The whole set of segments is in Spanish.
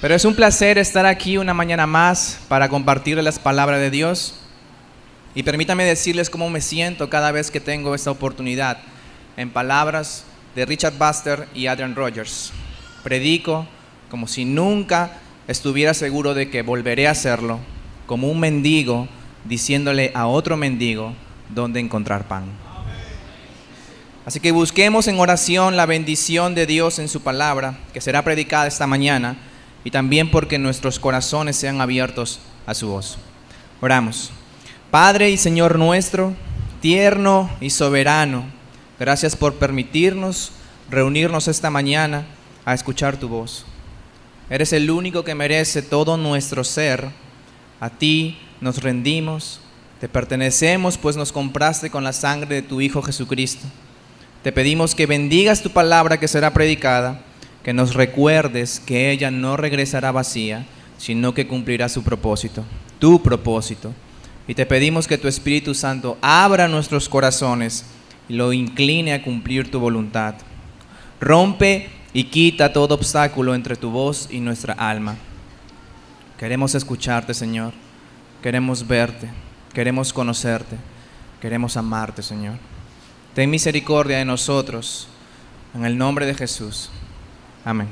Pero es un placer estar aquí una mañana más para compartirles las palabras de Dios. Y permítanme decirles cómo me siento cada vez que tengo esta oportunidad. En palabras de Richard Baxter y Adrian Rogers, predico como si nunca estuviera seguro de que volveré a hacerlo, como un mendigo diciéndole a otro mendigo dónde encontrar pan. Así que busquemos en oración la bendición de Dios en su palabra, que será predicada esta mañana, y también porque nuestros corazones sean abiertos a su voz. Oramos. Padre y Señor nuestro, tierno y soberano, gracias por permitirnos reunirnos esta mañana a escuchar tu voz. Eres el único que merece todo nuestro ser. A ti nos rendimos, te pertenecemos, pues nos compraste con la sangre de tu Hijo Jesucristo. Te pedimos que bendigas tu palabra que será predicada, que nos recuerdes que ella no regresará vacía, sino que cumplirá su propósito, tu propósito. Y te pedimos que tu Espíritu Santo abra nuestros corazones y lo incline a cumplir tu voluntad. Rompe y quita todo obstáculo entre tu voz y nuestra alma. Queremos escucharte, Señor. Queremos verte. Queremos conocerte. Queremos amarte, Señor. Ten misericordia de nosotros. En el nombre de Jesús. Amén.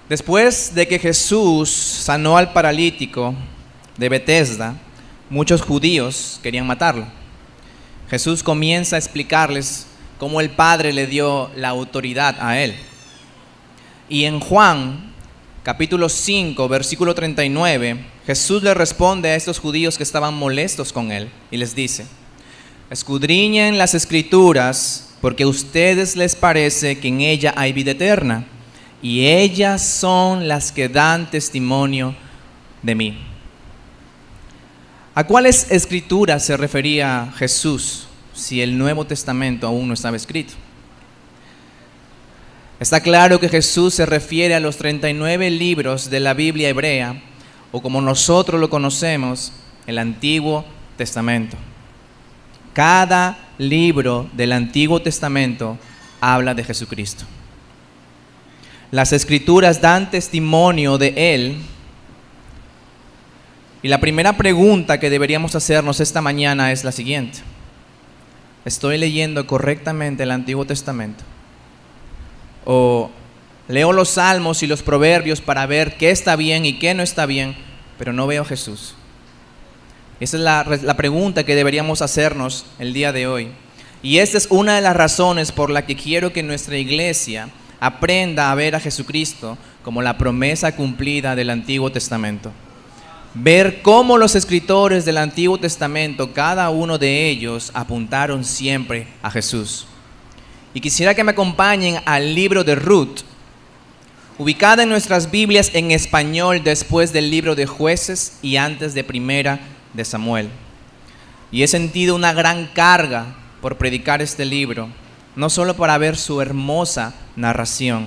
Después de que Jesús sanó al paralítico de Betesda, muchos judíos querían matarlo. Jesús comienza a explicarles cómo el Padre le dio la autoridad a él. Y en Juan, capítulo 5, versículo 39, Jesús le responde a estos judíos que estaban molestos con él y les dice: escudriñen las Escrituras, porque a ustedes les parece que en ella hay vida eterna, y ellas son las que dan testimonio de mí. ¿A cuáles escrituras se refería Jesús si el Nuevo Testamento aún no estaba escrito? Está claro que Jesús se refiere a los 39 libros de la Biblia hebrea, o como nosotros lo conocemos, el Antiguo Testamento. Cada libro del Antiguo Testamento habla de Jesucristo. Las Escrituras dan testimonio de Él. Y la primera pregunta que deberíamos hacernos esta mañana es la siguiente: ¿estoy leyendo correctamente el Antiguo Testamento? ¿O leo los Salmos y los Proverbios para ver qué está bien y qué no está bien, pero no veo a Jesús? Esa es la pregunta que deberíamos hacernos el día de hoy. Y esta es una de las razones por la que quiero que nuestra iglesia aprenda a ver a Jesucristo como la promesa cumplida del Antiguo Testamento. Ver cómo los escritores del Antiguo Testamento, cada uno de ellos, apuntaron siempre a Jesús. Y quisiera que me acompañen al libro de Ruth, ubicada en nuestras Biblias en español después del libro de Jueces y antes de Primera de Samuel. Y he sentido una gran carga por predicar este libro, no solo para ver su hermosa narración,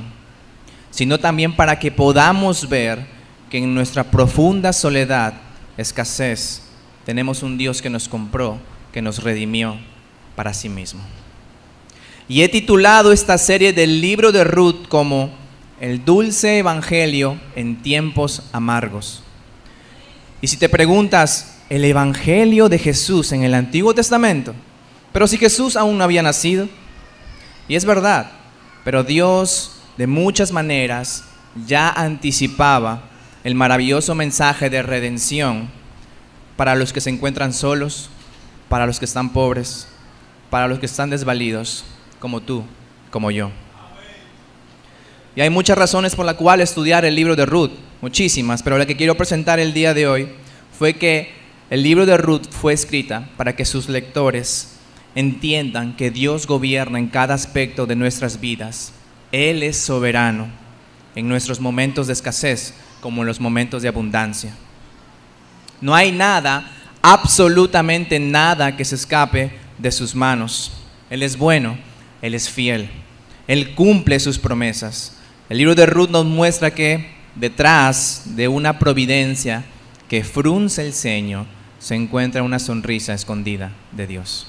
sino también para que podamos ver que en nuestra profunda soledad, escasez, tenemos un Dios que nos compró, que nos redimió para sí mismo. Y he titulado esta serie del libro de Ruth como El dulce evangelio en tiempos amargos. Y si te preguntas, el evangelio de Jesús en el Antiguo Testamento, pero si Jesús aún no había nacido, y es verdad, pero Dios de muchas maneras ya anticipaba el maravilloso mensaje de redención para los que se encuentran solos, para los que están pobres, para los que están desvalidos, como tú, como yo. Y hay muchas razones por las cuales estudiar el libro de Ruth, muchísimas, pero la que quiero presentar el día de hoy fue que el libro de Ruth fue escrita para que sus lectores entiendan que Dios gobierna en cada aspecto de nuestras vidas. Él es soberano en nuestros momentos de escasez como en los momentos de abundancia. No hay nada, absolutamente nada que se escape de sus manos. Él es bueno, Él es fiel, Él cumple sus promesas. El libro de Ruth nos muestra que detrás de una providencia que frunce el ceño se encuentra una sonrisa escondida de Dios.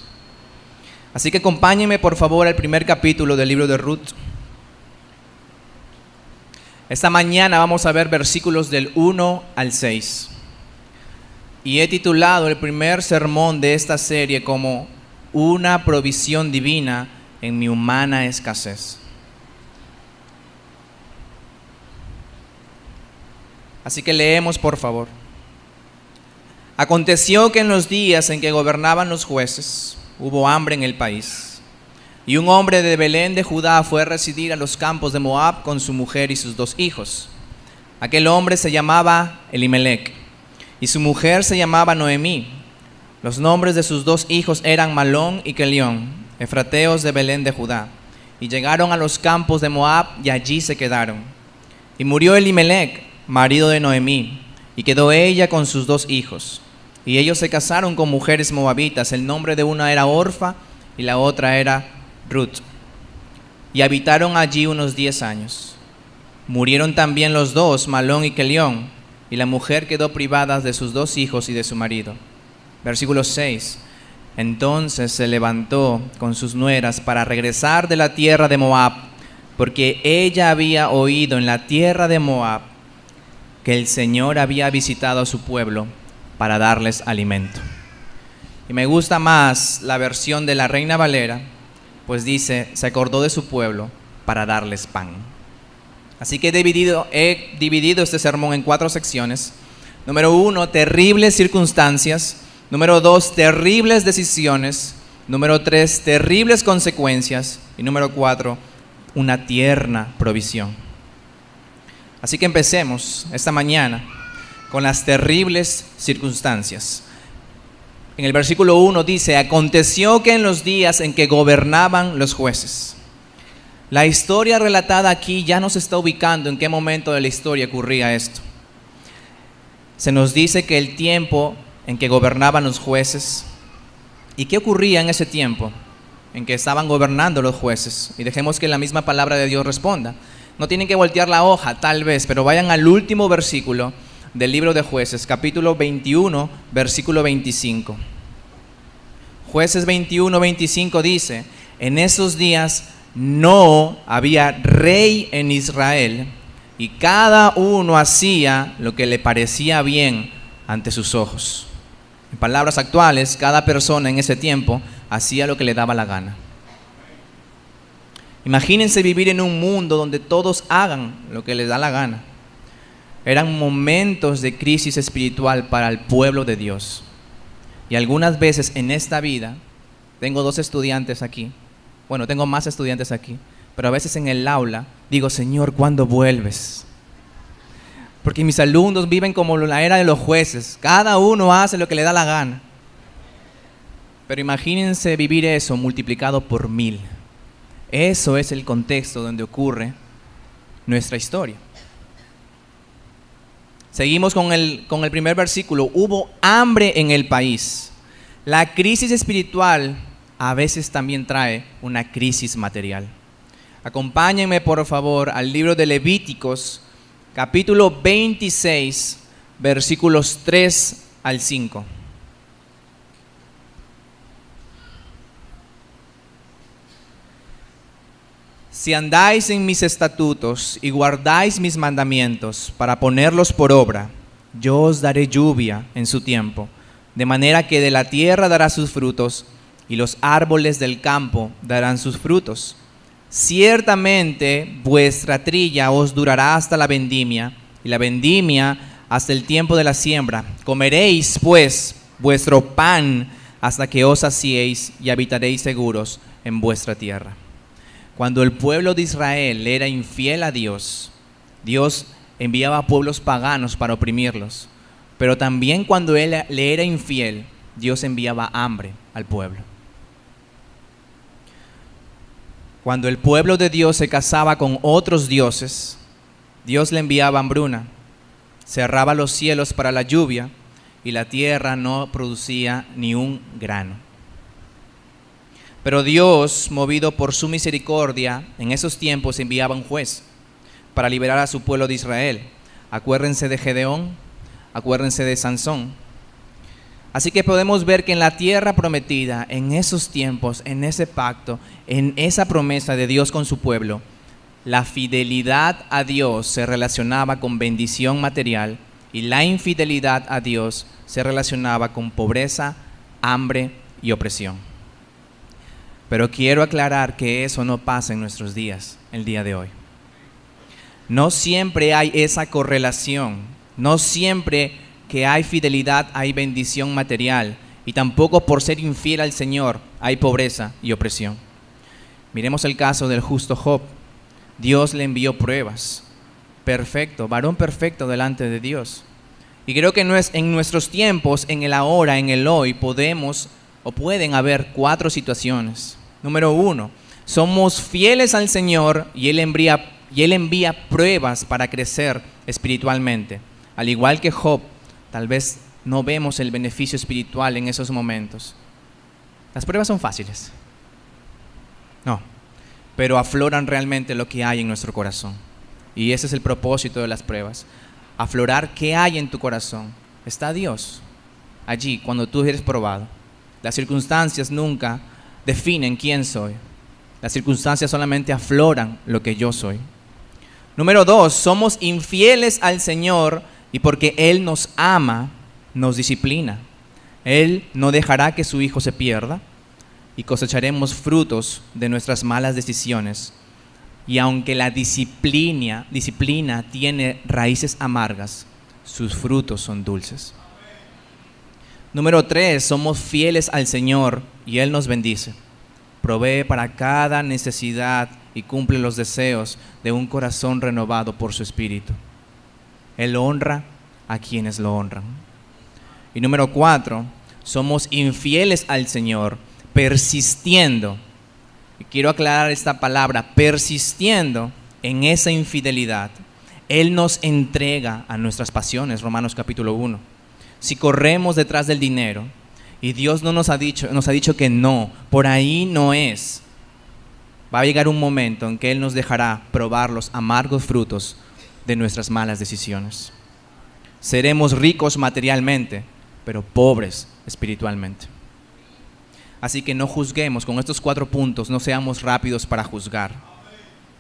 Así que acompáñenme por favor al primer capítulo del libro de Ruth. Esta mañana vamos a ver versículos del 1 al 6. Y he titulado el primer sermón de esta serie como Una provisión divina en mi humana escasez. Así que leemos, por favor. Aconteció que en los días en que gobernaban los jueces, hubo hambre en el país. Y un hombre de Belén de Judá fue a residir a los campos de Moab con su mujer y sus 2 hijos. Aquel hombre se llamaba Elimelec, y su mujer se llamaba Noemí. Los nombres de sus 2 hijos eran Malón y Kelión, efrateos de Belén de Judá. Y llegaron a los campos de Moab y allí se quedaron. Y murió Elimelec, marido de Noemí, y quedó ella con sus 2 hijos. Y ellos se casaron con mujeres moabitas. El nombre de una era Orfa y la otra era Ruth. Y habitaron allí unos 10 años. Murieron también los 2, Malón y Kelión, y la mujer quedó privada de sus 2 hijos y de su marido. Versículo 6. Entonces se levantó con sus nueras para regresar de la tierra de Moab, porque ella había oído en la tierra de Moab que el Señor había visitado a su pueblo para darles alimento. Y me gusta más la versión de la Reina Valera, pues dice, se acordó de su pueblo para darles pan. Así que he dividido este sermón en 4 secciones. Número 1, terribles circunstancias. Número 2, terribles decisiones. Número 3, terribles consecuencias. Y número 4, una tierna provisión. Así que empecemos esta mañana con las terribles circunstancias. En el versículo 1 dice, aconteció que en los días en que gobernaban los jueces. La historia relatada aquí ya nos está ubicando en qué momento de la historia ocurría esto. Se nos dice que el tiempo en que gobernaban los jueces. ¿Y qué ocurría en ese tiempo en que estaban gobernando los jueces? Y dejemos que la misma palabra de Dios responda. No tienen que voltear la hoja, tal vez, pero vayan al último versículo del libro de Jueces, capítulo 21, versículo 25. Jueces 21, 25 dice, en esos días no había rey en Israel, y cada uno hacía lo que le parecía bien ante sus ojos. En palabras actuales, cada persona en ese tiempo hacía lo que le daba la gana. Imagínense vivir en un mundo donde todos hagan lo que les da la gana. Eran momentos de crisis espiritual para el pueblo de Dios. Y algunas veces en esta vida, tengo 2 estudiantes aquí, bueno, tengo más estudiantes aquí, pero a veces en el aula digo, Señor, ¿cuándo vuelves? Porque mis alumnos viven como la era de los jueces, cada uno hace lo que le da la gana. Pero imagínense vivir eso multiplicado por 1000. Eso es el contexto donde ocurre nuestra historia. Seguimos con el primer versículo. Hubo hambre en el país. La crisis espiritual a veces también trae una crisis material. Acompáñenme por favor al libro de Levíticos, capítulo 26, versículos 3 al 5. Si andáis en mis estatutos y guardáis mis mandamientos para ponerlos por obra, yo os daré lluvia en su tiempo, de manera que de la tierra dará sus frutos y los árboles del campo darán sus frutos. Ciertamente vuestra trilla os durará hasta la vendimia y la vendimia hasta el tiempo de la siembra. Comeréis pues vuestro pan hasta que os saciéis y habitaréis seguros en vuestra tierra. Cuando el pueblo de Israel era infiel a Dios, Dios enviaba a pueblos paganos para oprimirlos. Pero también cuando él le era infiel, Dios enviaba hambre al pueblo. Cuando el pueblo de Dios se casaba con otros dioses, Dios le enviaba hambruna, cerraba los cielos para la lluvia y la tierra no producía ni un grano. Pero Dios, movido por su misericordia, en esos tiempos enviaba un juez para liberar a su pueblo de Israel. Acuérdense de Gedeón, acuérdense de Sansón. Así que podemos ver que en la tierra prometida, en esos tiempos, en ese pacto, en esa promesa de Dios con su pueblo, la fidelidad a Dios se relacionaba con bendición material y la infidelidad a Dios se relacionaba con pobreza, hambre y opresión. Pero quiero aclarar que eso no pasa en nuestros días, el día de hoy. No siempre hay esa correlación, no siempre que hay fidelidad hay bendición material, y tampoco por ser infiel al Señor hay pobreza y opresión. Miremos el caso del justo Job. Dios le envió pruebas. Perfecto, varón perfecto delante de Dios. Y creo que en nuestros tiempos, en el ahora, en el hoy, podemos o pueden haber 4 situaciones. Número 1, somos fieles al Señor y Él envía pruebas para crecer espiritualmente. Al igual que Job, tal vez no vemos el beneficio espiritual en esos momentos. Las pruebas son fáciles. No, pero afloran realmente lo que hay en nuestro corazón. Y ese es el propósito de las pruebas. Aflorar qué hay en tu corazón. Está Dios allí cuando tú eres probado. Las circunstancias nunca definen quién soy. Las circunstancias solamente afloran lo que yo soy. Número 2, somos infieles al Señor y porque Él nos ama, nos disciplina. Él no dejará que su Hijo se pierda y cosecharemos frutos de nuestras malas decisiones. Y aunque la disciplina tiene raíces amargas, sus frutos son dulces. Número 3, somos fieles al Señor y Él nos bendice. Provee para cada necesidad y cumple los deseos de un corazón renovado por su Espíritu. Él honra a quienes lo honran. Y número 4, somos infieles al Señor, persistiendo. Y quiero aclarar esta palabra, persistiendo en esa infidelidad. Él nos entrega a nuestras pasiones, Romanos capítulo 1. Si corremos detrás del dinero y Dios no nos ha dicho que no, por ahí no es, va a llegar un momento en que Él nos dejará probar los amargos frutos de nuestras malas decisiones. Seremos ricos materialmente, pero pobres espiritualmente. Así que no juzguemos con estos 4 puntos, no seamos rápidos para juzgar.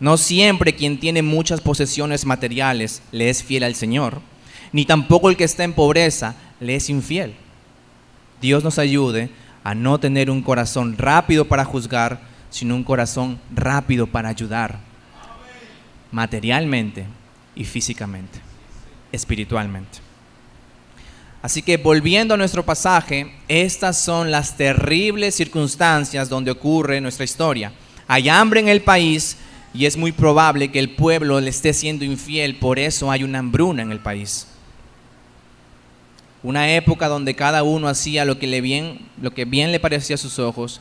No siempre quien tiene muchas posesiones materiales le es fiel al Señor, ni tampoco el que está en pobreza le es infiel. Dios nos ayude a no tener un corazón rápido para juzgar, sino un corazón rápido para ayudar, materialmente y físicamente, espiritualmente. Así que volviendo a nuestro pasaje, estas son las terribles circunstancias donde ocurre nuestra historia. Hay hambre en el país y es muy probable que el pueblo le esté siendo infiel, por eso hay una hambruna en el país. Una época donde cada uno hacía lo que bien le parecía a sus ojos,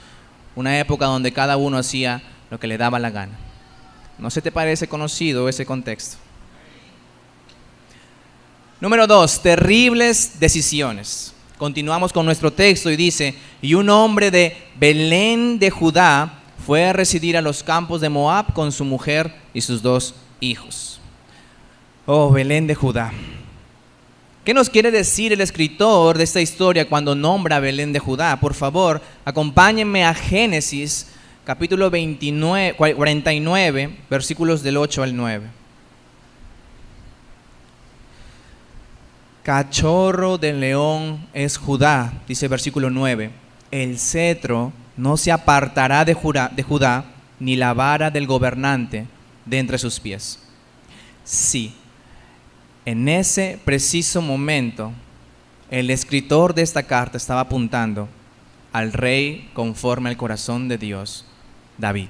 una época donde cada uno hacía lo que le daba la gana. ¿No se te parece conocido ese contexto? Número 2, terribles decisiones. Continuamos con nuestro texto y dice, y un hombre de Belén de Judá fue a residir a los campos de Moab con su mujer y sus 2 hijos. Oh, Belén de Judá. ¿Qué nos quiere decir el escritor de esta historia cuando nombra a Belén de Judá? Por favor, acompáñenme a Génesis, capítulo 49, versículos del 8 al 9. Cachorro del león es Judá, dice el versículo 9. El cetro no se apartará de Judá, ni la vara del gobernante de entre sus pies. Sí, en ese preciso momento, el escritor de esta carta estaba apuntando al rey conforme al corazón de Dios, David.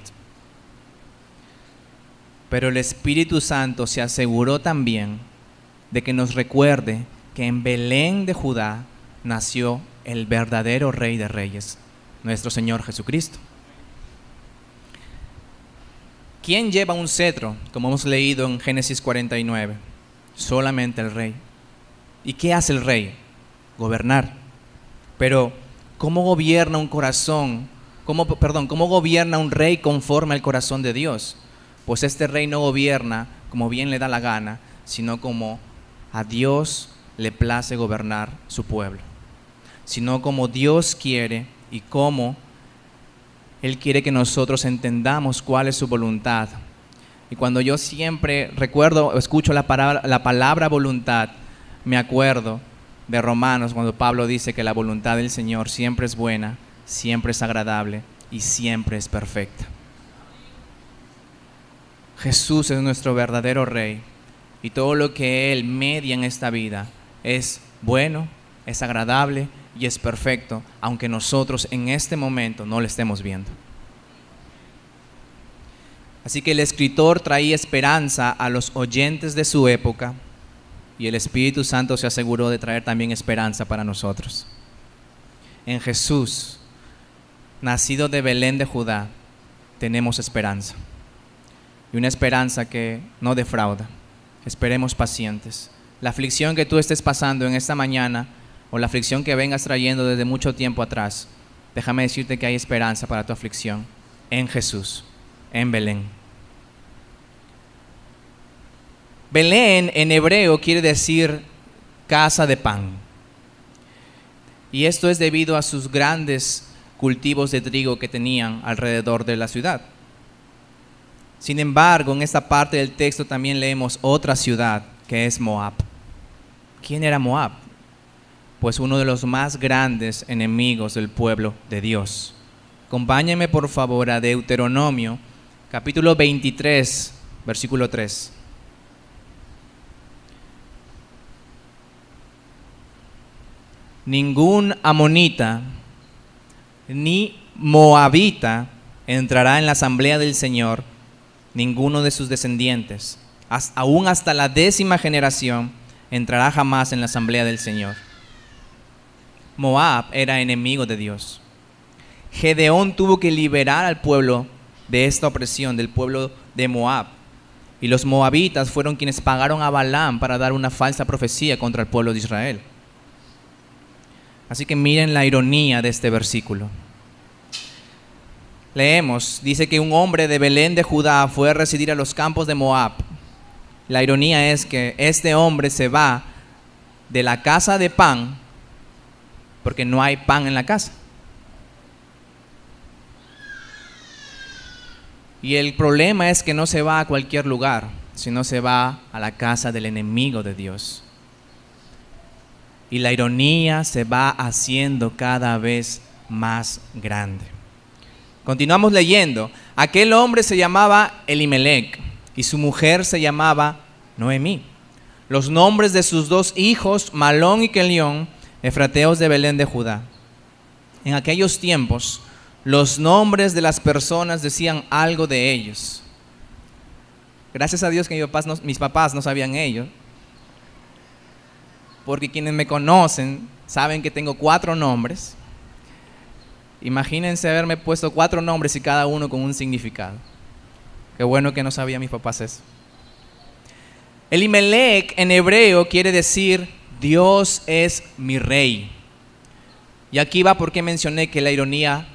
Pero el Espíritu Santo se aseguró también de que nos recuerde que en Belén de Judá nació el verdadero Rey de Reyes, nuestro Señor Jesucristo. ¿Quién lleva un cetro? Como hemos leído en Génesis 49. Solamente el rey. ¿Y qué hace el rey? Gobernar. Pero, ¿cómo gobierna un corazón? ¿Cómo gobierna un rey conforme al corazón de Dios? Pues este rey no gobierna como bien le da la gana, sino como a Dios le place gobernar su pueblo, sino como Dios quiere y como Él quiere que nosotros entendamos cuál es su voluntad. Y cuando yo siempre recuerdo o escucho la palabra voluntad, me acuerdo de Romanos, cuando Pablo dice que la voluntad del Señor siempre es buena, siempre es agradable y siempre es perfecta. Jesús es nuestro verdadero Rey y todo lo que Él media en esta vida es bueno, es agradable y es perfecto, aunque nosotros en este momento no lo estemos viendo. Así que el escritor traía esperanza a los oyentes de su época y el Espíritu Santo se aseguró de traer también esperanza para nosotros. En Jesús, nacido de Belén de Judá, tenemos esperanza. Y una esperanza que no defrauda. Esperemos pacientes. La aflicción que tú estés pasando en esta mañana o la aflicción que vengas trayendo desde mucho tiempo atrás, déjame decirte que hay esperanza para tu aflicción en Jesús, en Belén. Belén en hebreo quiere decir casa de pan. Y esto es debido a sus grandes cultivos de trigo que tenían alrededor de la ciudad. Sin embargo, en esta parte del texto también leemos otra ciudad que es Moab. ¿Quién era Moab? Pues uno de los más grandes enemigos del pueblo de Dios. Acompáñenme por favor a Deuteronomio, capítulo 23, versículo 3. Ningún amonita ni moabita entrará en la asamblea del Señor, ninguno de sus descendientes, aún hasta la 10ª generación, entrará jamás en la asamblea del Señor. Moab era enemigo de Dios. Gedeón tuvo que liberar al pueblo de esta opresión, del pueblo de Moab. Y los moabitas fueron quienes pagaron a Balaam para dar una falsa profecía contra el pueblo de Israel. Así que miren la ironía de este versículo. Leemos, dice que un hombre de Belén de Judá fue a residir a los campos de Moab. La ironía es que este hombre se va de la casa de pan porque no hay pan en la casa. Y el problema es que no se va a cualquier lugar, sino se va a la casa del enemigo de Dios. Y la ironía se va haciendo cada vez más grande. Continuamos leyendo. Aquel hombre se llamaba Elimelec y su mujer se llamaba Noemí. Los nombres de sus 2 hijos, Malón y Kelión, efrateos de Belén de Judá. En aquellos tiempos, los nombres de las personas decían algo de ellos. Gracias a Dios que mis papás no sabían ello, porque quienes me conocen saben que tengo 4 nombres. Imagínense haberme puesto 4 nombres y cada uno con un significado. Qué bueno que no sabían mis papás eso. Elimelec en hebreo quiere decir Dios es mi rey. Y aquí va porque mencioné que la ironía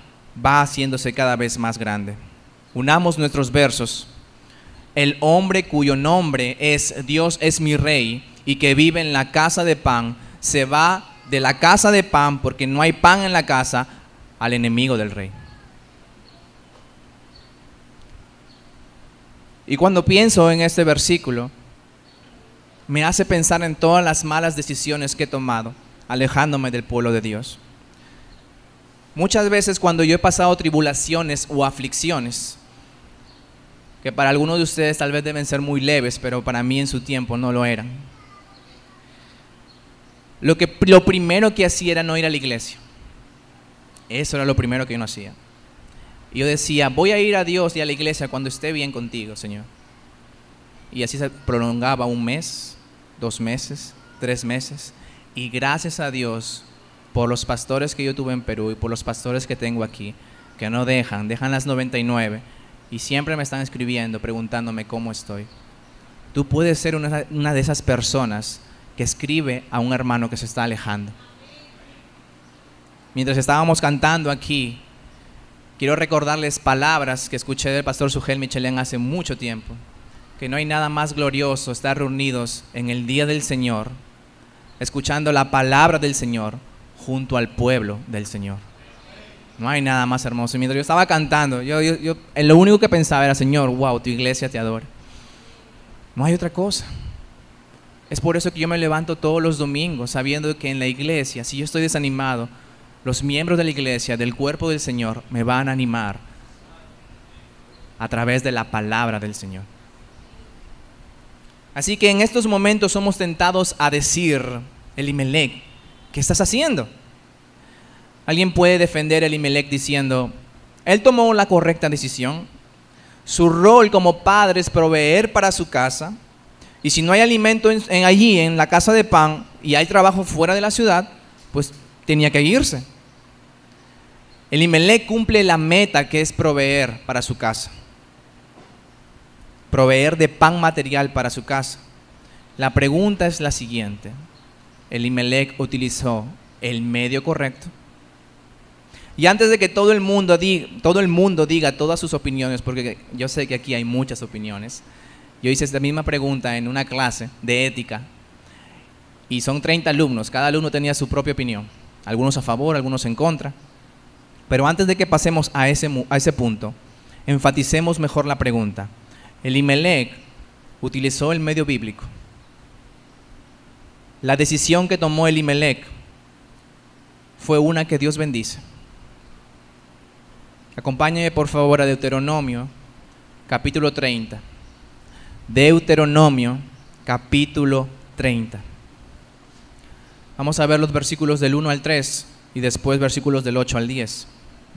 va haciéndose cada vez más grande. Unamos nuestros versos. El hombre cuyo nombre es Dios es mi rey y que vive en la casa de pan, se va de la casa de pan porque no hay pan en la casa al enemigo del rey. Y cuando pienso en este versículo, me hace pensar en todas las malas decisiones que he tomado, alejándome del pueblo de Dios. Muchas veces cuando yo he pasado tribulaciones o aflicciones, que para algunos de ustedes tal vez deben ser muy leves, pero para mí en su tiempo no lo eran. Lo primero que hacía era no ir a la iglesia. Eso era lo primero que yo no hacía. Y yo decía, voy a ir a Dios y a la iglesia cuando esté bien contigo, Señor. Y así se prolongaba 1 mes, 2 meses, 3 meses. Y gracias a Dios por los pastores que yo tuve en Perú y por los pastores que tengo aquí, que no dejan las 99 y siempre me están escribiendo, preguntándome cómo estoy. Tú puedes ser una de esas personas que escribe a un hermano que se está alejando. Mientras estábamos cantando aquí, quiero recordarles palabras que escuché del pastor Sugel Michelén hace mucho tiempo, que no hay nada más glorioso estar reunidos en el día del Señor, escuchando la palabra del Señor junto al pueblo del Señor. No hay nada más hermoso. Y mientras yo estaba cantando, yo lo único que pensaba era, Señor, wow, tu iglesia te adora. No hay otra cosa. Es por eso que yo me levanto todos los domingos sabiendo que en la iglesia, si yo estoy desanimado, los miembros de la iglesia, del cuerpo del Señor, me van a animar a través de la palabra del Señor. Así que en estos momentos somos tentados a decir, Elimelec, ¿qué estás haciendo? Alguien puede defender a Elimelec diciendo, él tomó la correcta decisión. Su rol como padre es proveer para su casa. Y si no hay alimento allí en la casa de Pan y hay trabajo fuera de la ciudad, pues tenía que irse. Elimelec cumple la meta que es proveer para su casa. Proveer de pan material para su casa. La pregunta es la siguiente. ¿Elimelec utilizó el medio correcto? Y antes de que todo el mundo diga todas sus opiniones, porque yo sé que aquí hay muchas opiniones, yo hice esta misma pregunta en una clase de ética y son 30 alumnos, cada alumno tenía su propia opinión, algunos a favor, algunos en contra. Pero antes de que pasemos a ese punto, enfaticemos mejor la pregunta. Elimelec utilizó el medio bíblico. La decisión que tomó Elimelec fue una que Dios bendice. Acompáñeme por favor a Deuteronomio, capítulo 30. Deuteronomio, capítulo 30. Vamos a ver los versículos del 1 al 3 y después versículos del 8 al 10.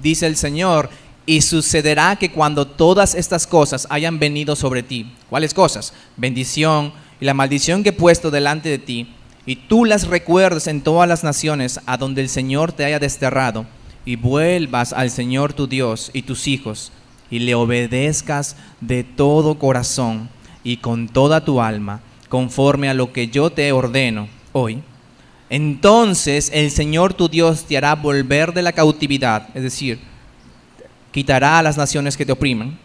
Dice el Señor, y sucederá que cuando todas estas cosas hayan venido sobre ti, ¿cuáles cosas? Bendición y la maldición que he puesto delante de ti, y tú las recuerdes en todas las naciones a donde el Señor te haya desterrado, y vuelvas al Señor tu Dios y tus hijos, y le obedezcas de todo corazón y con toda tu alma, conforme a lo que yo te ordeno hoy. Entonces el Señor tu Dios te hará volver de la cautividad, es decir, quitará a las naciones que te oprimen,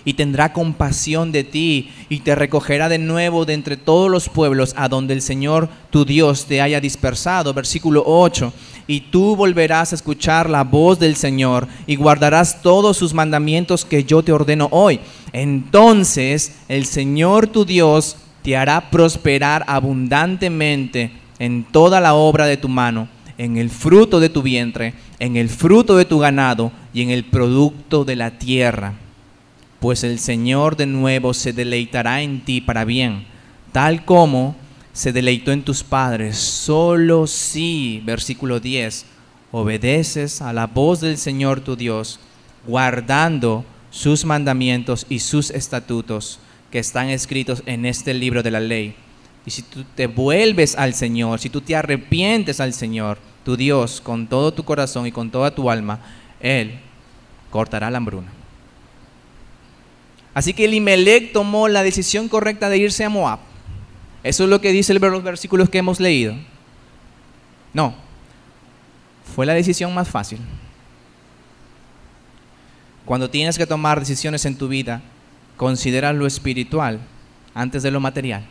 y tendrá compasión de ti, y te recogerá de nuevo de entre todos los pueblos a donde el Señor tu Dios te haya dispersado. Versículo 8. Y tú volverás a escuchar la voz del Señor, y guardarás todos sus mandamientos que yo te ordeno hoy. Entonces el Señor tu Dios te hará prosperar abundantemente en toda la obra de tu mano, en el fruto de tu vientre, en el fruto de tu ganado y en el producto de la tierra. Pues el Señor de nuevo se deleitará en ti para bien, tal como se deleitó en tus padres, solo si, versículo 10, obedeces a la voz del Señor tu Dios, guardando sus mandamientos y sus estatutos que están escritos en este libro de la ley. Y si tú te vuelves al Señor, si tú te arrepientes al Señor, tu Dios, con todo tu corazón y con toda tu alma, Él cortará la hambruna. Así que Elimelec tomó la decisión correcta de irse a Moab. Eso es lo que dice los versículos que hemos leído. No, fue la decisión más fácil. Cuando tienes que tomar decisiones en tu vida, considera lo espiritual antes de lo material.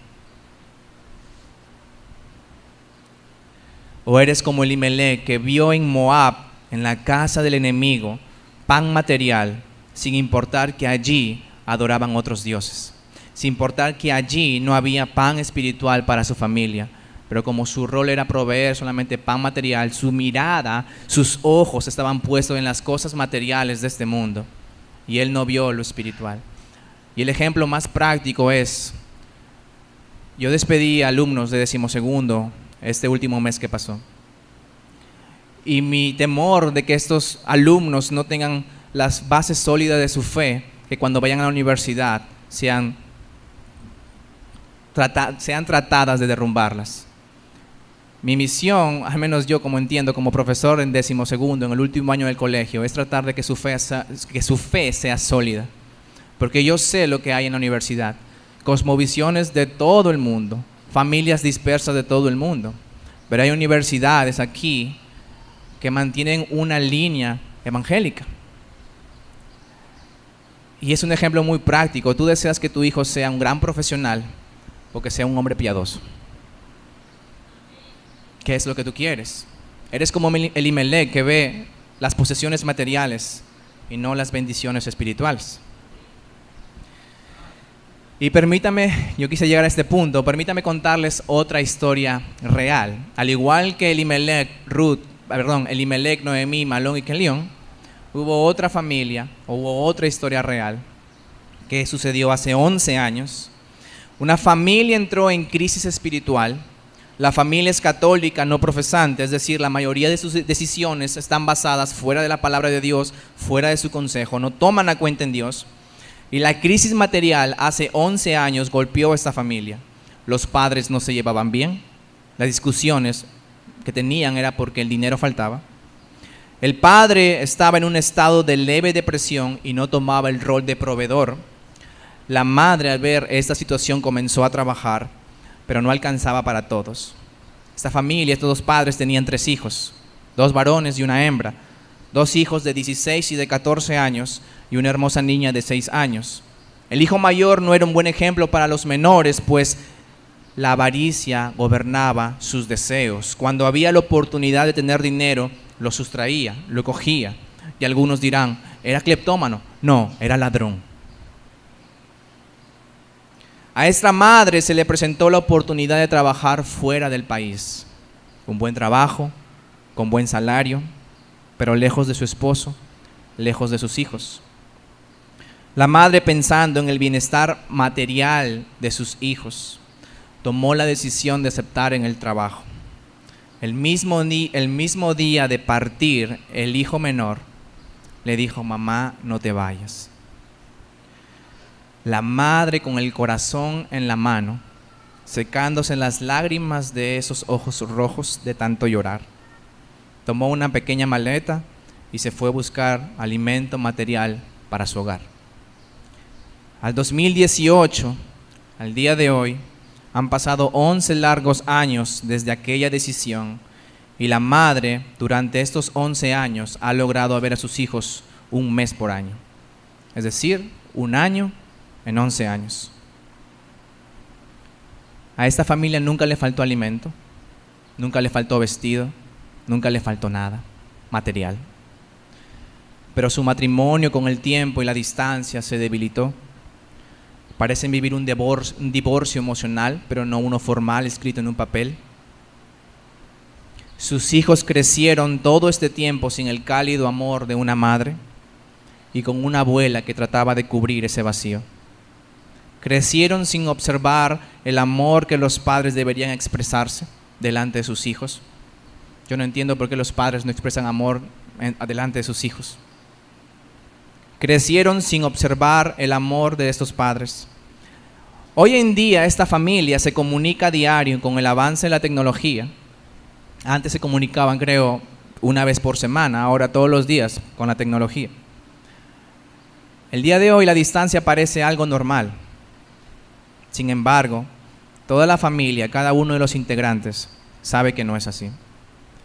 O eres como Elimelec, que vio en Moab, en la casa del enemigo, pan material, sin importar que allí adoraban otros dioses, sin importar que allí no había pan espiritual para su familia. Pero como su rol era proveer solamente pan material, su mirada, sus ojos estaban puestos en las cosas materiales de este mundo, y él no vio lo espiritual. Y el ejemplo más práctico es, yo despedí a alumnos de 12º este último mes que pasó, y mi temor de que estos alumnos no tengan las bases sólidas de su fe, que cuando vayan a la universidad sean tratadas de derrumbarlas. Mi misión, al menos yo como entiendo, como profesor en 12º, en el último año del colegio, es tratar de que su fe sea sólida. Porque yo sé lo que hay en la universidad. Cosmovisiones de todo el mundo, familias dispersas de todo el mundo. Pero hay universidades aquí que mantienen una línea evangélica. Y es un ejemplo muy práctico. Tú deseas que tu hijo sea un gran profesional o que sea un hombre piadoso. ¿Qué es lo que tú quieres? Eres como Elimelec, que ve las posesiones materiales y no las bendiciones espirituales. Y permítame, yo quise llegar a este punto, permítame contarles otra historia real. Al igual que Elimelech, Noemí, Malón y Kelión, hubo otra familia, hubo otra historia real que sucedió hace 11 años. Una familia entró en crisis espiritual. La familia es católica, no profesante, es decir, la mayoría de sus decisiones están basadas fuera de la palabra de Dios, fuera de su consejo, no toman a cuenta en Dios. Y la crisis material hace 11 años golpeó a esta familia. Los padres no se llevaban bien, las discusiones que tenían era porque el dinero faltaba. El padre estaba en un estado de leve depresión y no tomaba el rol de proveedor. La madre, al ver esta situación, comenzó a trabajar, pero no alcanzaba para todos. Esta familia, estos dos padres tenían 3 hijos, 2 varones y una hembra, 2 hijos de 16 y de 14 años y una hermosa niña de 6 años. El hijo mayor no era un buen ejemplo para los menores, pues la avaricia gobernaba sus deseos. Cuando había la oportunidad de tener dinero, lo sustraía, lo cogía. Y algunos dirán, ¿era cleptómano? No, era ladrón. A esta madre se le presentó la oportunidad de trabajar fuera del país, con buen trabajo, con buen salario, pero lejos de su esposo, lejos de sus hijos. La madre, pensando en el bienestar material de sus hijos, tomó la decisión de aceptar en el trabajo. El mismo día de partir, el hijo menor le dijo, mamá, no te vayas. La madre, con el corazón en la mano, secándose las lágrimas de esos ojos rojos de tanto llorar, tomó una pequeña maleta y se fue a buscar alimento material para su hogar. Al 2018, al día de hoy, han pasado 11 largos años desde aquella decisión y la madre, durante estos 11 años, ha logrado ver a sus hijos un mes por año. Es decir, un año en 11 años. A esta familia nunca le faltó alimento, nunca le faltó vestido, nunca le faltó nada material. Pero su matrimonio, con el tiempo y la distancia, se debilitó. Parecen vivir un divorcio emocional, pero no uno formal escrito en un papel. Sus hijos crecieron todo este tiempo sin el cálido amor de una madre y con una abuela que trataba de cubrir ese vacío. Crecieron sin observar el amor que los padres deberían expresarse delante de sus hijos. Yo no entiendo por qué los padres no expresan amor delante de sus hijos. Crecieron sin observar el amor de estos padres. Hoy en día esta familia se comunica a diario con el avance de la tecnología. Antes se comunicaban, creo, una vez por semana, ahora todos los días con la tecnología. El día de hoy la distancia parece algo normal. Sin embargo, toda la familia, cada uno de los integrantes, sabe que no es así.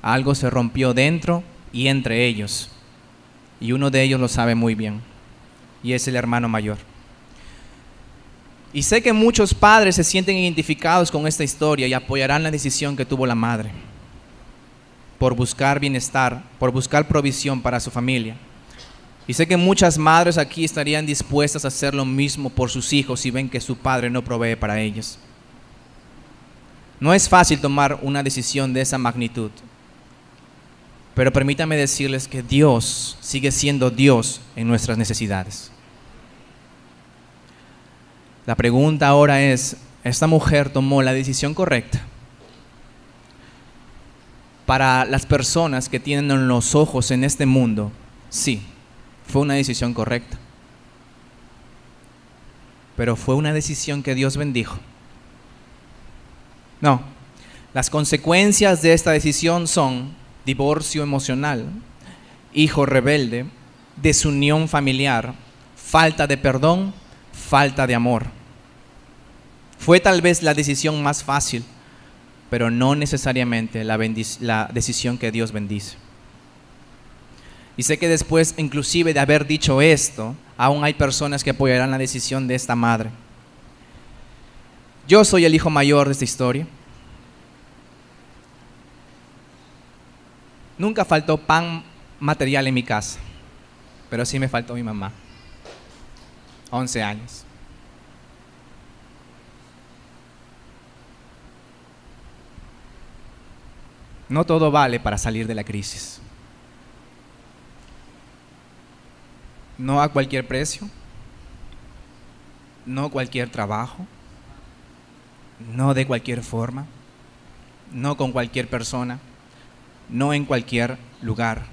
Algo se rompió dentro y entre ellos. Y uno de ellos lo sabe muy bien. Y es el hermano mayor. Y sé que muchos padres se sienten identificados con esta historia y apoyarán la decisión que tuvo la madre por buscar bienestar, por buscar provisión para su familia. Y sé que muchas madres aquí estarían dispuestas a hacer lo mismo por sus hijos si ven que su padre no provee para ellos. No es fácil tomar una decisión de esa magnitud, pero permítanme decirles que Dios sigue siendo Dios en nuestras necesidades. La pregunta ahora es, ¿esta mujer tomó la decisión correcta? Para las personas que tienen los ojos en este mundo, sí, fue una decisión correcta. Pero fue una decisión que Dios bendijo. No, las consecuencias de esta decisión son divorcio emocional, hijo rebelde, desunión familiar, falta de perdón, falta de amor. Fue tal vez la decisión más fácil, pero no necesariamente la decisión que Dios bendice. Y sé que después, inclusive de haber dicho esto, aún hay personas que apoyarán la decisión de esta madre. Yo soy el hijo mayor de esta historia. Nunca faltó pan material en mi casa, pero sí me faltó mi mamá. 11 años. No todo vale para salir de la crisis. No a cualquier precio, no cualquier trabajo, no de cualquier forma, no con cualquier persona, no en cualquier lugar.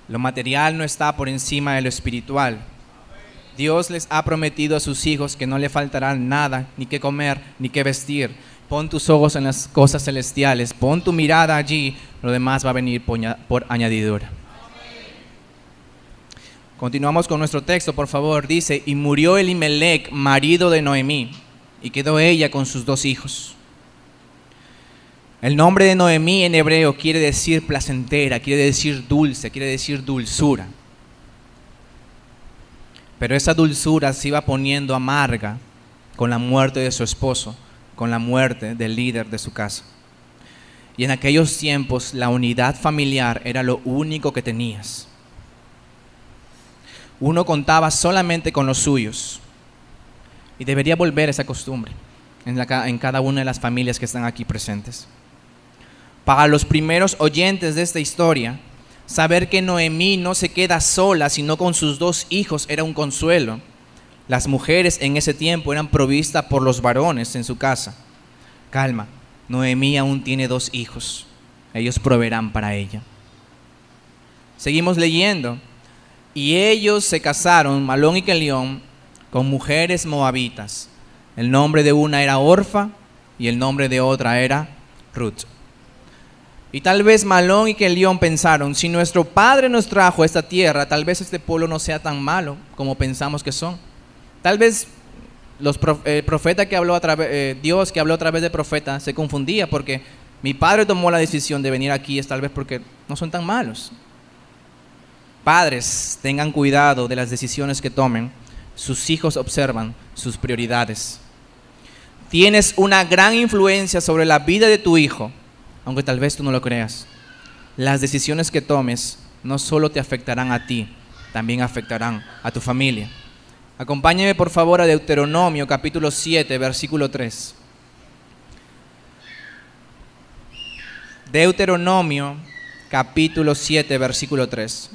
Lo material no está por encima de lo espiritual. Dios les ha prometido a sus hijos que no le faltará nada, ni que comer, ni que vestir. Pon tus ojos en las cosas celestiales, pon tu mirada allí, lo demás va a venir por añadidura. Continuamos con nuestro texto, por favor. Dice, y murió Elimelec, marido de Noemí, y quedó ella con sus 2 hijos. El nombre de Noemí en hebreo quiere decir placentera, quiere decir dulce, quiere decir dulzura. Pero esa dulzura se iba poniendo amarga con la muerte de su esposo, con la muerte del líder de su casa. Y en aquellos tiempos la unidad familiar era lo único que tenías. Uno contaba solamente con los suyos. Y debería volver esa costumbre en cada una de las familias que están aquí presentes. Para los primeros oyentes de esta historia, saber que Noemí no se queda sola, sino con sus 2 hijos, era un consuelo. Las mujeres en ese tiempo eran provistas por los varones en su casa. Calma, Noemí aún tiene 2 hijos. Ellos proveerán para ella. Seguimos leyendo. Y ellos se casaron, Malón y Kelión, con mujeres moabitas. El nombre de una era Orfa y el nombre de otra era Ruth. Y tal vez Malón y Kelión pensaron, si nuestro padre nos trajo a esta tierra, tal vez este pueblo no sea tan malo como pensamos que son. Tal vez el profeta que habló Dios que habló a través del profeta se confundía porque mi padre tomó la decisión de venir aquí, es tal vez porque no son tan malos. Padres, tengan cuidado de las decisiones que tomen. Sus hijos observan sus prioridades. Tienes una gran influencia sobre la vida de tu hijo, aunque tal vez tú no lo creas. Las decisiones que tomes no solo te afectarán a ti, también afectarán a tu familia. Acompáñeme por favor a Deuteronomio capítulo 7, versículo 3. Deuteronomio capítulo 7, versículo 3.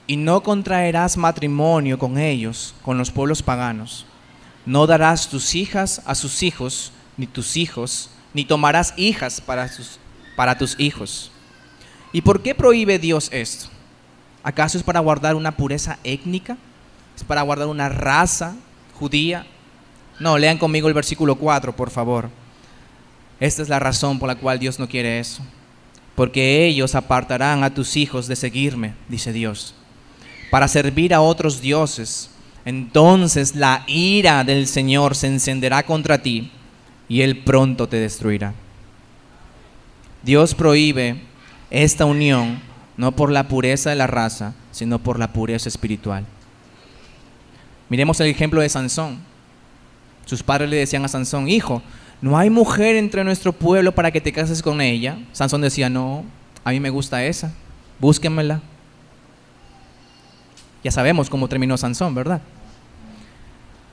Y no contraerás matrimonio con ellos, con los pueblos paganos. No darás tus hijas a sus hijos, ni tus hijos, ni tomarás hijas para tus hijos. ¿Y por qué prohíbe Dios esto? ¿Acaso es para guardar una pureza étnica? ¿Es para guardar una raza judía? No, lean conmigo el versículo 4, por favor. Esta es la razón por la cual Dios no quiere eso. Porque ellos apartarán a tus hijos de seguirme, dice Dios, para servir a otros dioses. Entonces la ira del Señor se encenderá contra ti y Él pronto te destruirá. Dios prohíbe esta unión no por la pureza de la raza, sino por la pureza espiritual. Miremos el ejemplo de Sansón. Sus padres le decían a Sansón, hijo, ¿no hay mujer entre nuestro pueblo para que te cases con ella? Sansón decía, no, a mí me gusta esa, búsquenmela. Ya sabemos cómo terminó Sansón, ¿verdad?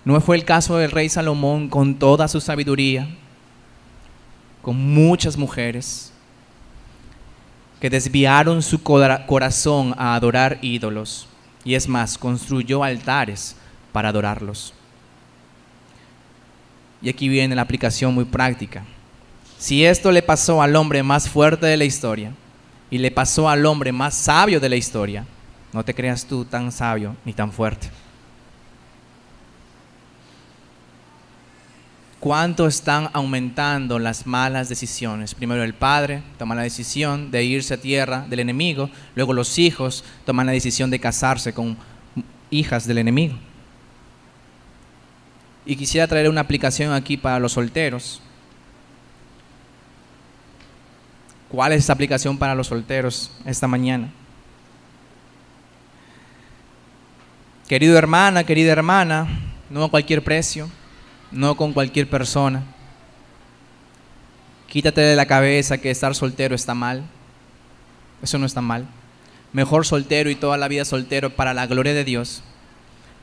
No fue el caso del rey Salomón con toda su sabiduría, con muchas mujeres que desviaron su corazón a adorar ídolos, y es más, construyó altares para adorarlos. Y aquí viene la aplicación muy práctica. Si esto le pasó al hombre más fuerte de la historia y le pasó al hombre más sabio de la historia, no te creas tú tan sabio ni tan fuerte. ¿Cuánto están aumentando las malas decisiones? Primero el padre toma la decisión de irse a tierra del enemigo, luego los hijos toman la decisión de casarse con hijas del enemigo. Y quisiera traer una aplicación aquí para los solteros. ¿Cuál es esa aplicación para los solteros esta mañana? Querida hermana, no a cualquier precio, no con cualquier persona. Quítate de la cabeza que estar soltero está mal. Eso no está mal. Mejor soltero y toda la vida soltero para la gloria de Dios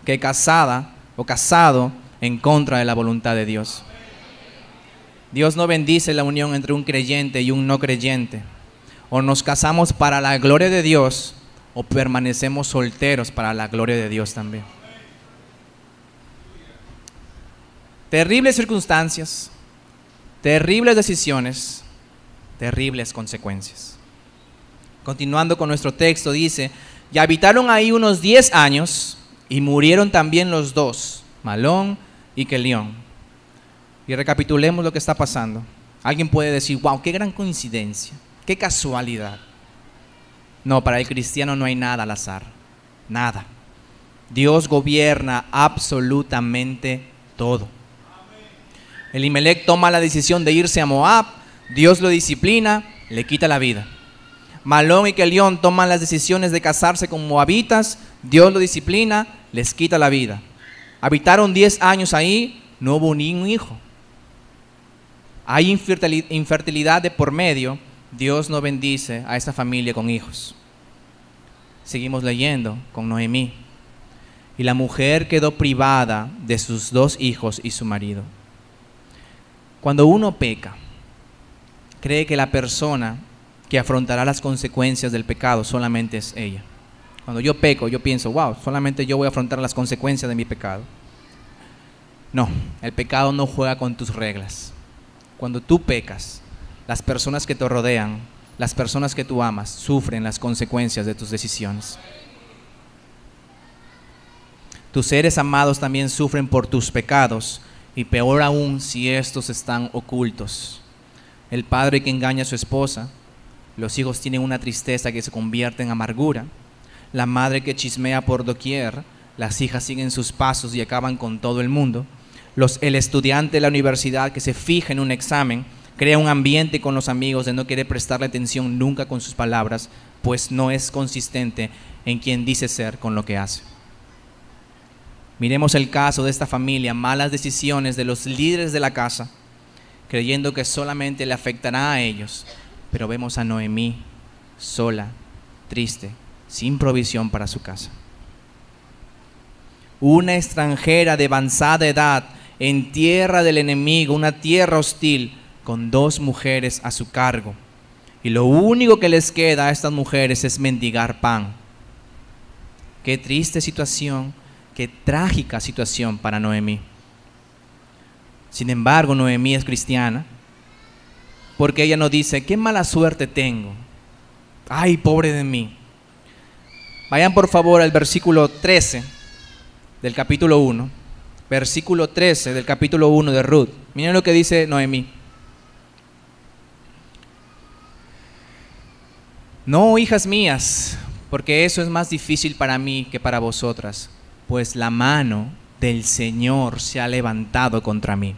que casada o casado en contra de la voluntad de Dios. Dios no bendice la unión entre un creyente y un no creyente. O nos casamos para la gloria de Dios o permanecemos solteros para la gloria de Dios también. Terribles circunstancias, terribles decisiones, terribles consecuencias. Continuando con nuestro texto, dice: y habitaron ahí unos 10 años y murieron también los dos, Mahlón y Quelión. Y recapitulemos lo que está pasando. Alguien puede decir: wow, qué gran coincidencia, qué casualidad. No, para el cristiano no hay nada al azar, nada. Dios gobierna absolutamente todo. Elimelec toma la decisión de irse a Moab, Dios lo disciplina, le quita la vida. Mahlón y Quelión toman las decisiones de casarse con moabitas, Dios lo disciplina, les quita la vida. Habitaron 10 años ahí, no hubo ni un hijo. Hay infertilidad de por medio, Dios no bendice a esa familia con hijos. Seguimos leyendo con Noemí. Y la mujer quedó privada de sus 2 hijos y su marido. Cuando uno peca, cree que la persona que afrontará las consecuencias del pecado solamente es ella. Cuando yo peco, yo pienso: wow, solamente yo voy a afrontar las consecuencias de mi pecado. No, el pecado no juega con tus reglas. Cuando tú pecas, las personas que te rodean, las personas que tú amas, sufren las consecuencias de tus decisiones. Tus seres amados también sufren por tus pecados, y peor aún si estos están ocultos. El padre que engaña a su esposa, los hijos tienen una tristeza que se convierte en amargura. La madre que chismea por doquier, las hijas siguen sus pasos y acaban con todo el mundo. El estudiante de la universidad que se fija en un examen, crea un ambiente con los amigos de no querer prestarle atención nunca con sus palabras, pues no es consistente en quien dice ser con lo que hace. Miremos el caso de esta familia: malas decisiones de los líderes de la casa, creyendo que solamente le afectará a ellos. Pero vemos a Noemí sola, triste, sin provisión para su casa. Una extranjera de avanzada edad en tierra del enemigo, una tierra hostil, con 2 mujeres a su cargo. Y lo único que les queda a estas mujeres es mendigar pan. Qué triste situación. Qué trágica situación para Noemí. Sin embargo, Noemí es cristiana, porque ella no dice: qué mala suerte tengo, ay, pobre de mí. Vayan por favor al versículo 13 del capítulo 1. Versículo 13 del capítulo 1 de Ruth. Miren lo que dice Noemí. No, hijas mías, porque eso es más difícil para mí que para vosotras, pues la mano del Señor se ha levantado contra mí.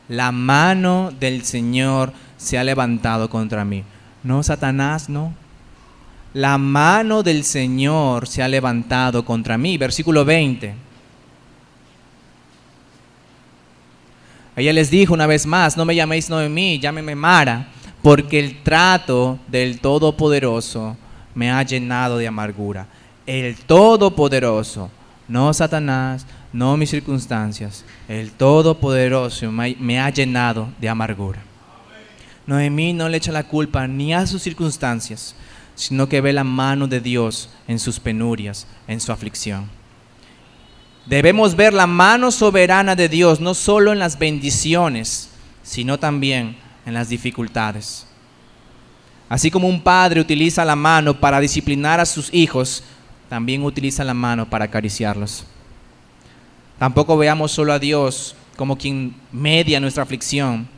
La mano del Señor se ha levantado contra mí. No, Satanás, no. La mano del Señor se ha levantado contra mí. Versículo 20. Ella les dijo una vez más: no me llaméis Noemí, llámeme Mara, porque el trato del Todopoderoso me ha llenado de amargura. El Todopoderoso, no Satanás, no mis circunstancias. El Todopoderoso me ha llenado de amargura. Noemí no le echa la culpa ni a sus circunstancias, sino que ve la mano de Dios en sus penurias, en su aflicción. Debemos ver la mano soberana de Dios no solo en las bendiciones, sino también en las dificultades. Así como un padre utiliza la mano para disciplinar a sus hijos, también utiliza la mano para acariciarlos. Tampoco veamos solo a Dios como quien media nuestra aflicción,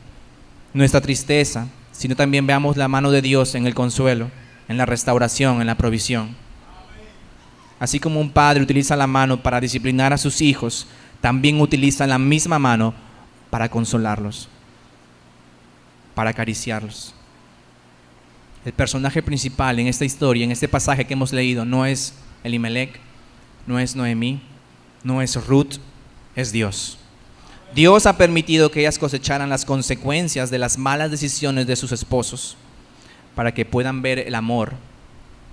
nuestra tristeza, sino también veamos la mano de Dios en el consuelo, en la restauración, en la provisión. Así como un padre utiliza la mano para disciplinar a sus hijos, también utiliza la misma mano para consolarlos, para acariciarlos. El personaje principal en esta historia, en este pasaje que hemos leído, no es Elimelec, no es Noemí, no es Ruth, es Dios. Dios ha permitido que ellas cosecharan las consecuencias de las malas decisiones de sus esposos, para que puedan ver el amor,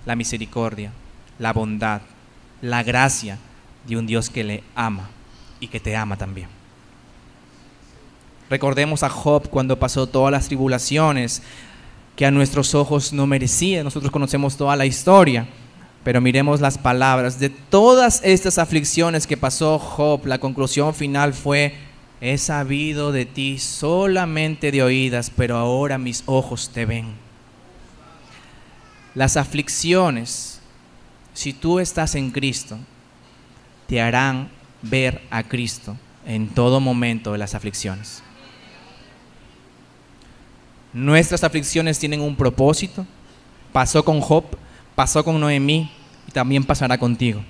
la misericordia, la bondad, la gracia de un Dios que le ama y que te ama también. Recordemos a Job cuando pasó todas las tribulaciones que a nuestros ojos no merecía. Nosotros conocemos toda la historia, pero miremos las palabras. De todas estas aflicciones que pasó Job, la conclusión final fue: he sabido de ti solamente de oídas, pero ahora mis ojos te ven. Las aflicciones, si tú estás en Cristo, te harán ver a Cristo en todo momento de las aflicciones. Nuestras aflicciones tienen un propósito. Pasó con Job, pasó con Noemí y también pasará contigo.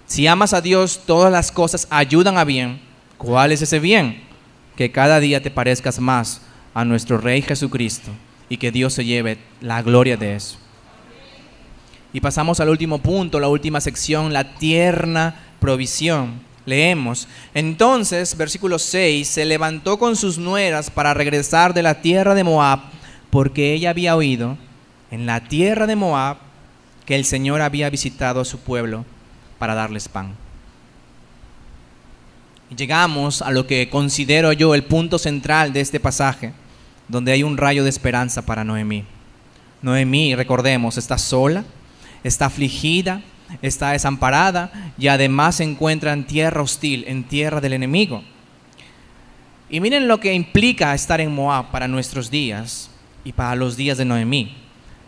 Si amas a Dios, todas las cosas ayudan a bien. ¿Cuál es ese bien? Que cada día te parezcas más a nuestro Rey Jesucristo y que Dios se lleve la gloria de eso. Y pasamos al último punto, la última sección, la tierna provisión. Leemos: entonces, versículo 6, se levantó con sus nueras para regresar de la tierra de Moab, porque ella había oído en la tierra de Moab que el Señor había visitado a su pueblo para darles pan. Y llegamos a lo que considero yo el punto central de este pasaje, donde hay un rayo de esperanza para Noemí. Noemí, recordemos, está sola, está afligida, está desamparada y además se encuentra en tierra hostil, en tierra del enemigo. Y miren lo que implica estar en Moab para nuestros días y para los días de Noemí.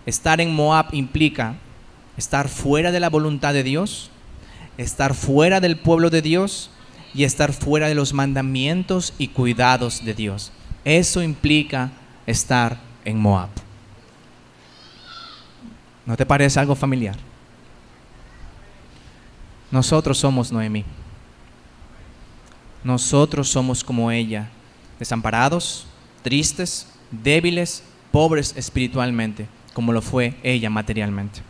Estar en Moab implica estar fuera de la voluntad de Dios, estar fuera del pueblo de Dios y estar fuera de los mandamientos y cuidados de Dios. Eso implica estar en Moab. ¿No te parece algo familiar? Nosotros somos Noemí. Nosotros somos como ella, desamparados, tristes, débiles, pobres espiritualmente, como lo fue ella materialmente.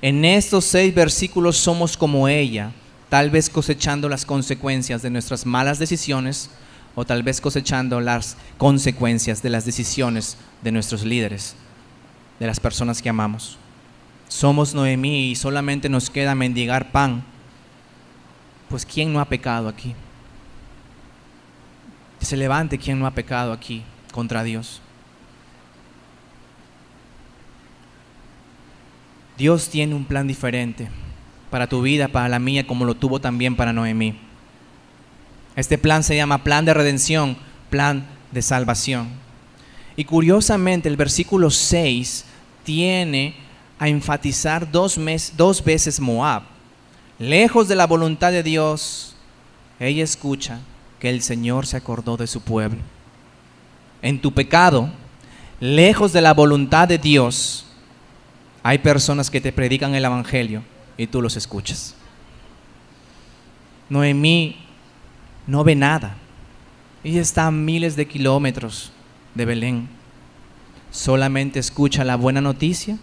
En estos 6 versículos somos como ella, tal vez cosechando las consecuencias de nuestras malas decisiones, o tal vez cosechando las consecuencias de las decisiones de nuestros líderes, de las personas que amamos. Somos Noemí y solamente nos queda mendigar pan. Pues ¿quién no ha pecado aquí? Que se levante quien no ha pecado aquí contra Dios. Dios tiene un plan diferente para tu vida, para la mía, como lo tuvo también para Noemí. Este plan se llama plan de redención, plan de salvación. Y curiosamente el versículo 6 tiene a enfatizar dos veces Moab. Lejos de la voluntad de Dios, ella escucha que el Señor se acordó de su pueblo. En tu pecado, lejos de la voluntad de Dios, hay personas que te predican el evangelio y tú los escuchas. Noemí no ve nada. Ella está a miles de kilómetros de Belén. Solamente escucha la buena noticia.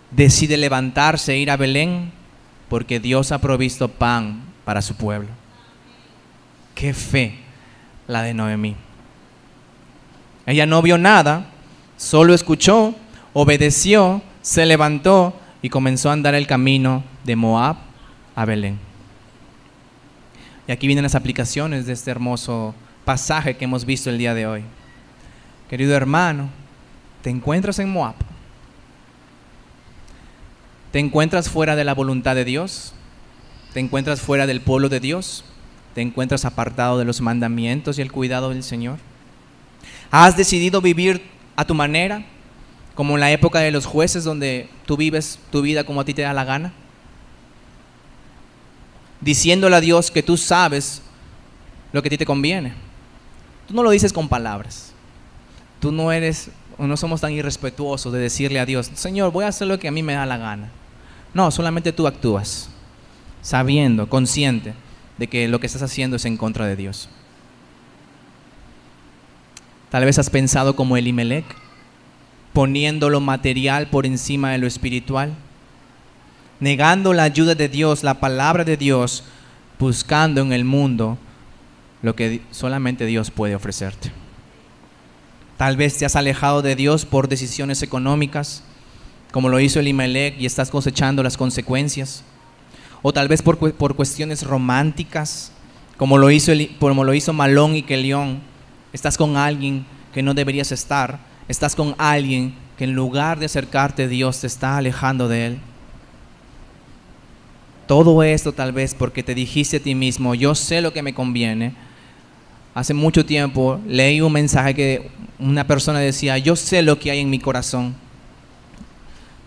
Decide levantarse e ir a Belén porque Dios ha provisto pan para su pueblo. Qué fe la de Noemí. Ella no vio nada, solo escuchó, obedeció, se levantó y comenzó a andar el camino de Moab a Belén. Y aquí vienen las aplicaciones de este hermoso pasaje que hemos visto el día de hoy. Querido hermano, ¿te encuentras en Moab? ¿Te encuentras fuera de la voluntad de Dios? ¿Te encuentras fuera del pueblo de Dios? ¿Te encuentras apartado de los mandamientos y el cuidado del Señor? ¿Has decidido vivir a tu manera, como en la época de los jueces, donde tú vives tu vida como a ti te da la gana? Diciéndole a Dios que tú sabes lo que a ti te conviene. Tú no lo dices con palabras. Tú no somos tan irrespetuosos de decirle a Dios: Señor, voy a hacer lo que a mí me da la gana. No, solamente tú actúas, sabiendo, consciente de que lo que estás haciendo es en contra de Dios. Tal vez has pensado como Elimelec, poniendo lo material por encima de lo espiritual, negando la ayuda de Dios, la palabra de Dios, buscando en el mundo lo que solamente Dios puede ofrecerte. Tal vez te has alejado de Dios por decisiones económicas, como lo hizo Elimelec, y estás cosechando las consecuencias. O tal vez por cuestiones románticas, como lo hizo Malón y Kelión. Estás con alguien que no deberías estar. Estás con alguien que en lugar de acercarte a Dios te está alejando de Él. Todo esto tal vez porque te dijiste a ti mismo, yo sé lo que me conviene. Hace mucho tiempo leí un mensaje que una persona decía, yo sé lo que hay en mi corazón.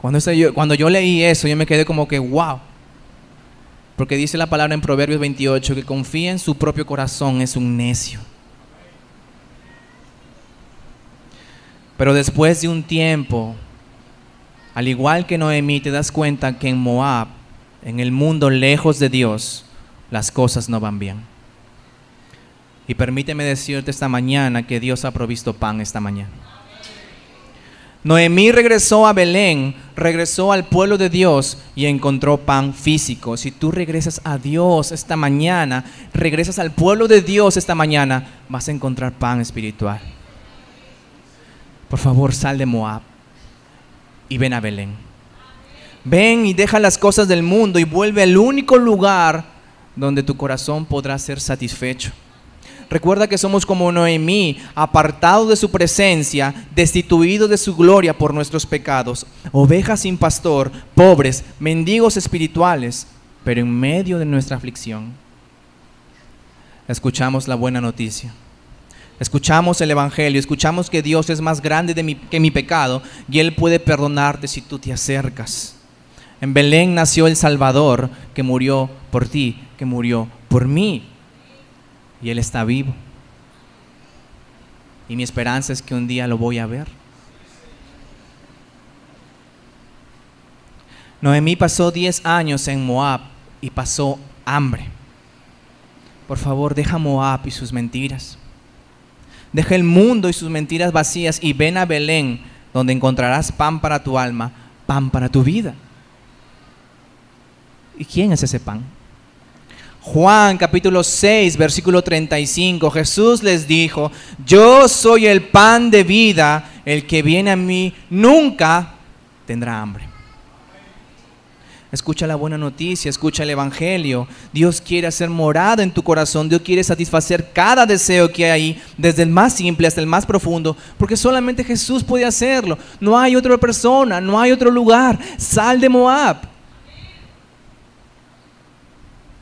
Cuando yo leí eso, yo me quedé como que, wow. Porque dice la palabra en Proverbios 28, que confía en su propio corazón es un necio. Pero después de un tiempo, al igual que Noemí, te das cuenta que en Moab, en el mundo lejos de Dios, las cosas no van bien. Y permíteme decirte esta mañana que Dios ha provisto pan esta mañana. Noemí regresó a Belén, regresó al pueblo de Dios y encontró pan físico. Si tú regresas a Dios esta mañana, regresas al pueblo de Dios esta mañana, vas a encontrar pan espiritual. Por favor, sal de Moab y ven a Belén. Ven y deja las cosas del mundo y vuelve al único lugar donde tu corazón podrá ser satisfecho. Recuerda que somos como Noemí, apartados de su presencia, destituidos de su gloria por nuestros pecados, ovejas sin pastor, pobres, mendigos espirituales, pero en medio de nuestra aflicción, escuchamos la buena noticia. Escuchamos el Evangelio, escuchamos que Dios es más grande que mi pecado y Él puede perdonarte si tú te acercas. En Belén nació el Salvador que murió por ti, que murió por mí. Y Él está vivo. Y mi esperanza es que un día lo voy a ver. Noemí pasó 10 años en Moab y pasó hambre. Por favor, deja Moab y sus mentiras. Deja el mundo y sus mentiras vacías y ven a Belén, donde encontrarás pan para tu alma, pan para tu vida. ¿Y quién es ese pan? Juan capítulo 6, versículo 35, Jesús les dijo, yo soy el pan de vida, el que viene a mí nunca tendrá hambre. Escucha la buena noticia, escucha el Evangelio. Dios quiere hacer morada en tu corazón, Dios quiere satisfacer cada deseo que hay ahí, desde el más simple hasta el más profundo, porque solamente Jesús puede hacerlo. No hay otra persona, no hay otro lugar. Sal de Moab.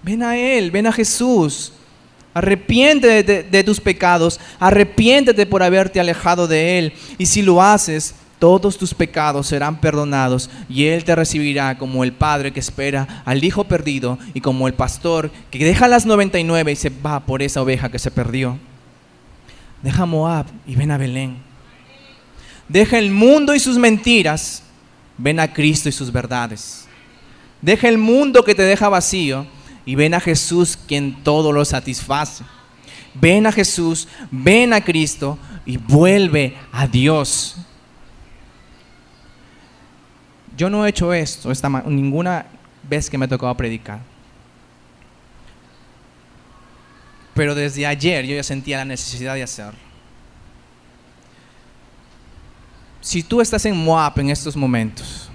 Ven a Él, ven a Jesús. Arrepiéntete de tus pecados, arrepiéntete por haberte alejado de Él. Y si lo haces, todos tus pecados serán perdonados y Él te recibirá como el padre que espera al hijo perdido y como el pastor que deja las 99 y se va por esa oveja que se perdió. Deja Moab y ven a Belén. Deja el mundo y sus mentiras, ven a Cristo y sus verdades. Deja el mundo que te deja vacío y ven a Jesús, quien todo lo satisface. Ven a Jesús, ven a Cristo y vuelve a Dios. Yo no he hecho esto ninguna vez que me ha tocado predicar. Pero desde ayer yo ya sentía la necesidad de hacerlo. Si tú estás en Moab en estos momentos,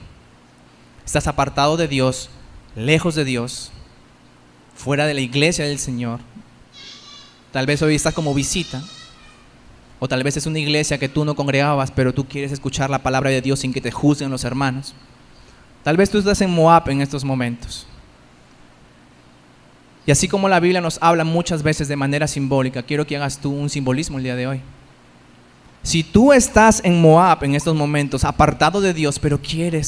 estás apartado de Dios, lejos de Dios, fuera de la iglesia del Señor, tal vez hoy estás como visita, o tal vez es una iglesia que tú no congregabas, pero tú quieres escuchar la palabra de Dios sin que te juzguen los hermanos. Tal vez tú estás en Moab en estos momentos. Y así como la Biblia nos habla muchas veces de manera simbólica, quiero que hagas tú un simbolismo el día de hoy. Si tú estás en Moab en estos momentos, apartado de Dios, pero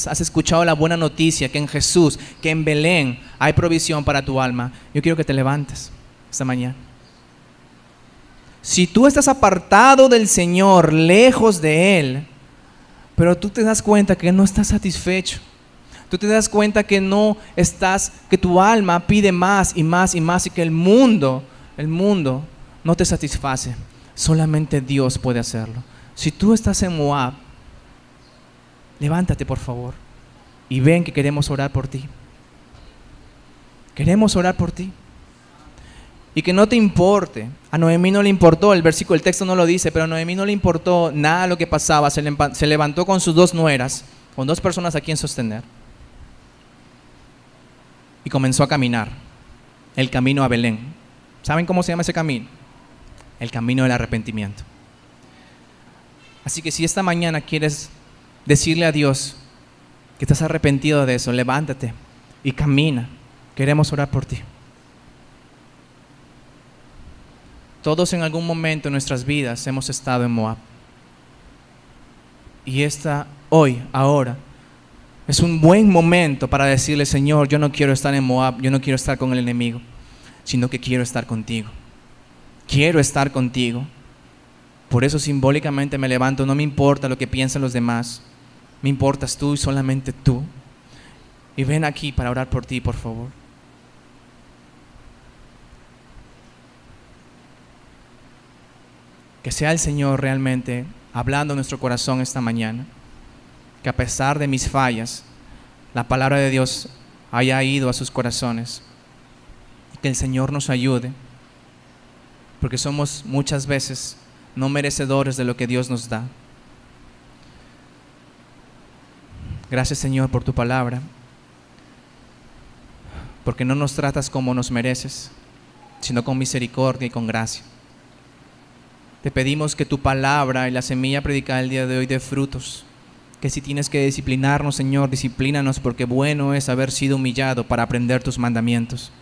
has escuchado la buena noticia que en Jesús, que en Belén hay provisión para tu alma, yo quiero que te levantes esta mañana. Si tú estás apartado del Señor, lejos de Él, pero tú te das cuenta que no estás satisfecho, tú te das cuenta que que tu alma pide más y más y más y que el mundo no te satisface, solamente Dios puede hacerlo. Si tú estás en Moab, levántate por favor y ven que queremos orar por ti. Queremos orar por ti. Y que no te importe. A Noemí no le importó, el texto no lo dice, pero a Noemí no le importó nada lo que pasaba. Se levantó con sus 2 nueras, con 2 personas a quien sostener, y comenzó a caminar el camino a Belén. ¿Saben cómo se llama ese camino? El camino del arrepentimiento. Así que si esta mañana quieres decirle a Dios que estás arrepentido de eso, levántate y camina. Queremos orar por ti. Todos en algún momento en nuestras vidas hemos estado en Moab. Y ahora, es un buen momento para decirle: Señor, yo no quiero estar en Moab, yo no quiero estar con el enemigo, sino que quiero estar contigo. Quiero estar contigo. Por eso simbólicamente me levanto. No me importa lo que piensan los demás. Me importas tú y solamente tú. Y ven aquí para orar por ti, por favor. Que sea el Señor realmente hablando en nuestro corazón esta mañana. Que a pesar de mis fallas, la palabra de Dios haya ido a sus corazones. Y que el Señor nos ayude. Porque somos muchas veces no merecedores de lo que Dios nos da. Gracias, Señor, por tu palabra. Porque no nos tratas como nos mereces, sino con misericordia y con gracia. Te pedimos que tu palabra y la semilla predicada el día de hoy dé frutos. Que si tienes que disciplinarnos, Señor, disciplínanos, porque bueno es haber sido humillado para aprender tus mandamientos.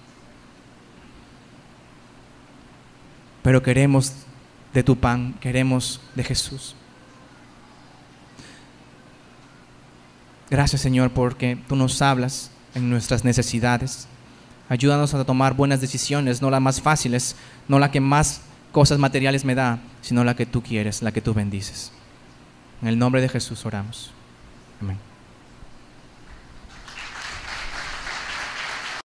Pero queremos de tu pan, queremos de Jesús. Gracias, Señor, porque tú nos hablas en nuestras necesidades. Ayúdanos a tomar buenas decisiones, no las más fáciles, no la que más cosas materiales me da, sino la que tú quieres, la que tú bendices. En el nombre de Jesús oramos. Amén.